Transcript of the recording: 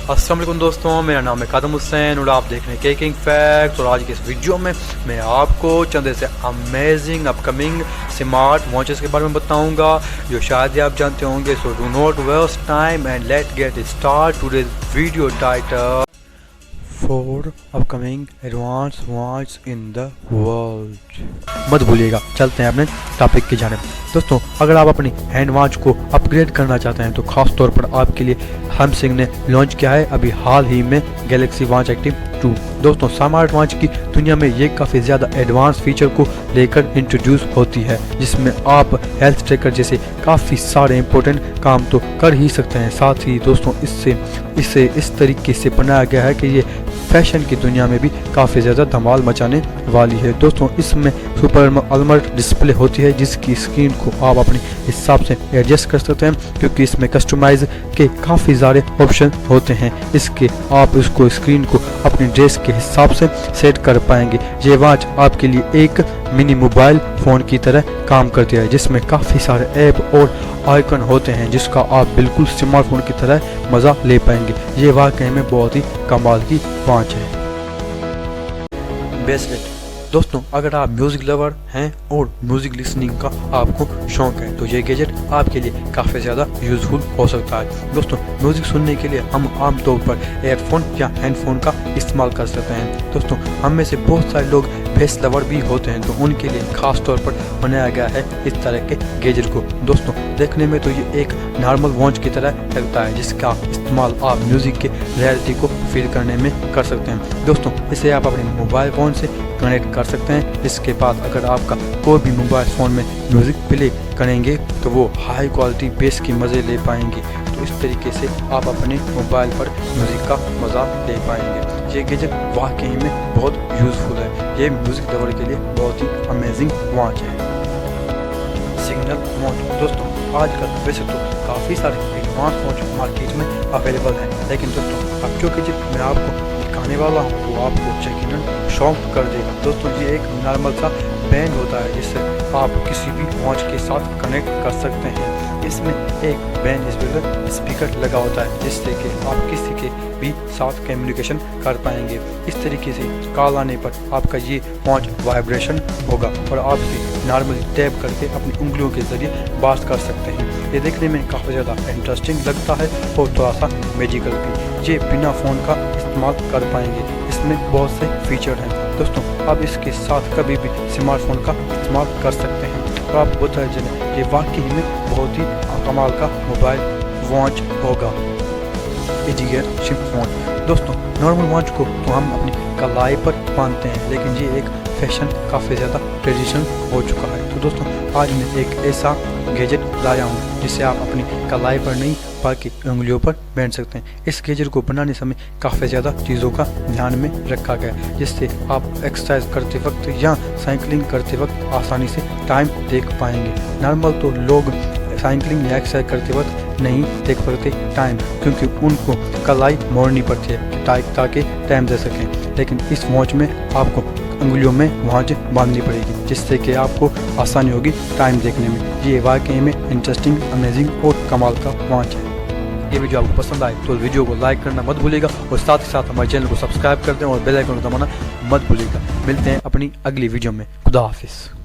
अस्सलाम वालेकुम दोस्तों, मेरा नाम है कादम हुसैन और आप देख रहे हैं केकिंग फैक्ट्स। और आज के इस वीडियो में मैं आपको चंद ऐसे अमेजिंग अपकमिंग स्मार्ट वॉचेस के बारे में बताऊंगा जो शायद ही आप जानते होंगे। So do not waste time and let get start today's video title 4 upcoming advance watch in the world. मत भूलिएगा, चलते हैं अपने टॉपिक की जानिब। दोस्तों, अगर आप अपनी हैंड वॉच को अपग्रेड करना चाहते हैं तो खास तौर पर आपके लिए सैमसंग ने लॉन्च किया है अभी हाल ही में गैलेक्सी वॉच एक्टिव 2। दोस्तों, स्मार्ट वॉच की दुनिया में ये काफ़ी ज़्यादा एडवांस फीचर को लेकर इंट्रोड्यूस होती है, जिसमें आप हेल्थ ट्रैकर जैसे काफ़ी सारे इंपॉर्टेंट काम तो कर ही सकते हैं। साथ ही दोस्तों, इसे इस तरीके से बनाया गया है कि ये फैशन की दुनिया में भी काफ़ी ज़्यादा धमाल मचाने वाली है। दोस्तों, इसमें सुपर अल्मर्ट डिस्प्ले होती है जिसकी स्क्रीन को आप अपने हिसाब से एडजस्ट कर सकते हैं, क्योंकि इसमें कस्टमाइज के काफ़ी सारे ऑप्शन होते हैं। इसके आप इसको स्क्रीन को अपने ड्रेस के हिसाब से सेट कर पाएंगे। ये वॉच आपके लिए एक मिनी मोबाइल फ़ोन की तरह काम करती है, जिसमें काफ़ी सारे ऐप और आइकन होते हैं जिसका आप बिल्कुल स्मार्टफोन की तरह मज़ा ले पाएंगे। ये वाकई में बहुत ही कमाल की वॉच है। ब्रेसलेट। दोस्तों, अगर आप म्यूज़िक लवर हैं और म्यूज़िक लिसनिंग का आपको शौक है तो ये गैजेट आपके लिए काफ़ी ज़्यादा यूज़फुल हो सकता है। दोस्तों, म्यूज़िक सुनने के लिए हम आमतौर पर एयरफोन या हैंडफोन का इस्तेमाल कर सकते हैं। दोस्तों, हम में से बहुत सारे लोग बेस लवर भी होते हैं, तो उनके लिए खास तौर पर बनाया गया है इस तरह के गैजेट को। दोस्तों, देखने में तो ये एक नॉर्मल वॉच की तरह लगता है, जिसका इस्तेमाल आप म्यूज़िक के रियलिटी को फील करने में कर सकते हैं। दोस्तों, इसे आप अपने मोबाइल फ़ोन से कनेक्ट कर सकते हैं। इसके बाद अगर आपका कोई भी मोबाइल फ़ोन में म्यूज़िक प्ले करेंगे तो वो हाई क्वालिटी बेस की मज़े ले पाएंगे। तो इस तरीके से आप अपने मोबाइल पर म्यूज़िक का मज़ा ले पाएंगे। ये गैजेट वाकई में बहुत यूज़फुल है। ये म्यूज़िक लवर के लिए बहुत ही अमेजिंग वॉच है। Signal watch. दोस्तों, आजकल वैसे तो काफ़ी सारे एडवांस वॉच मार्केट में अवेलेबल हैं, लेकिन दोस्तों अब जो गैजेट मैं आपको दिखाने वाला हूँ वो आपको यकीनन शौक कर देगा। दोस्तों, ये एक नॉर्मल सा बैंड होता है जिससे आप किसी भी वॉच के साथ कनेक्ट कर सकते हैं। इसमें एक बैंड स्पीकर लगा होता है जिससे कि आप किसी के भी साथ कम्युनिकेशन कर पाएंगे। इस तरीके से कॉल आने पर आपका ये वॉच वाइब्रेशन होगा और आप इसे नॉर्मली टैप करके अपनी उंगलियों के जरिए बात कर सकते हैं। ये देखने में काफ़ी ज़्यादा इंटरेस्टिंग लगता है और थोड़ा सा मैजिकल भी। ये बिना फ़ोन का इस्तेमाल कर पाएंगे। इसमें बहुत से फीचर हैं। दोस्तों, आप इसके साथ कभी भी स्मार्टफोन का इस्तेमाल कर सकते हैं और आप बताए चलें ये वाकई में बहुत ही कमाल का मोबाइल वॉच होगा। एजियर शिफ्ट वॉच। दोस्तों, नॉर्मल वॉच को तो हम अपनी कलाई पर बांधते हैं, लेकिन ये एक फैशन काफ़ी ज़्यादा ट्रेडिशनल हो चुका है। तो दोस्तों, आज मैं एक ऐसा गैजेट लाया हूँ जिसे आप अपनी कलाई पर नहीं बाकी उंगलियों पर बांध सकते हैं। इस गैजेट को बनाने समय काफ़ी ज़्यादा चीज़ों का ध्यान में रखा गया, जिससे आप एक्सरसाइज करते वक्त या साइकिलिंग करते वक्त आसानी से टाइम देख पाएंगे। नॉर्मल तो लोग साइकिलिंग या एक्सरसाइज करते वक्त नहीं देख सकते टाइम, क्योंकि उनको कलाई मोड़नी पड़ती है ताकि टाइम दे सकें, लेकिन इस वॉच में आपको उंगलियों में वॉच बांधनी पड़ेगी, जिससे कि आपको आसानी होगी टाइम देखने में। ये वाकई में इंटरेस्टिंग, अमेजिंग और कमाल का वॉच है। ये वीडियो आपको पसंद आए तो वीडियो को लाइक करना मत भूलिएगा और साथ ही साथ हमारे चैनल को सब्सक्राइब कर दें और बेल आइकन को दबाना मत भूलिएगा। मिलते हैं अपनी अगली वीडियो में। खुदा हाफिज़।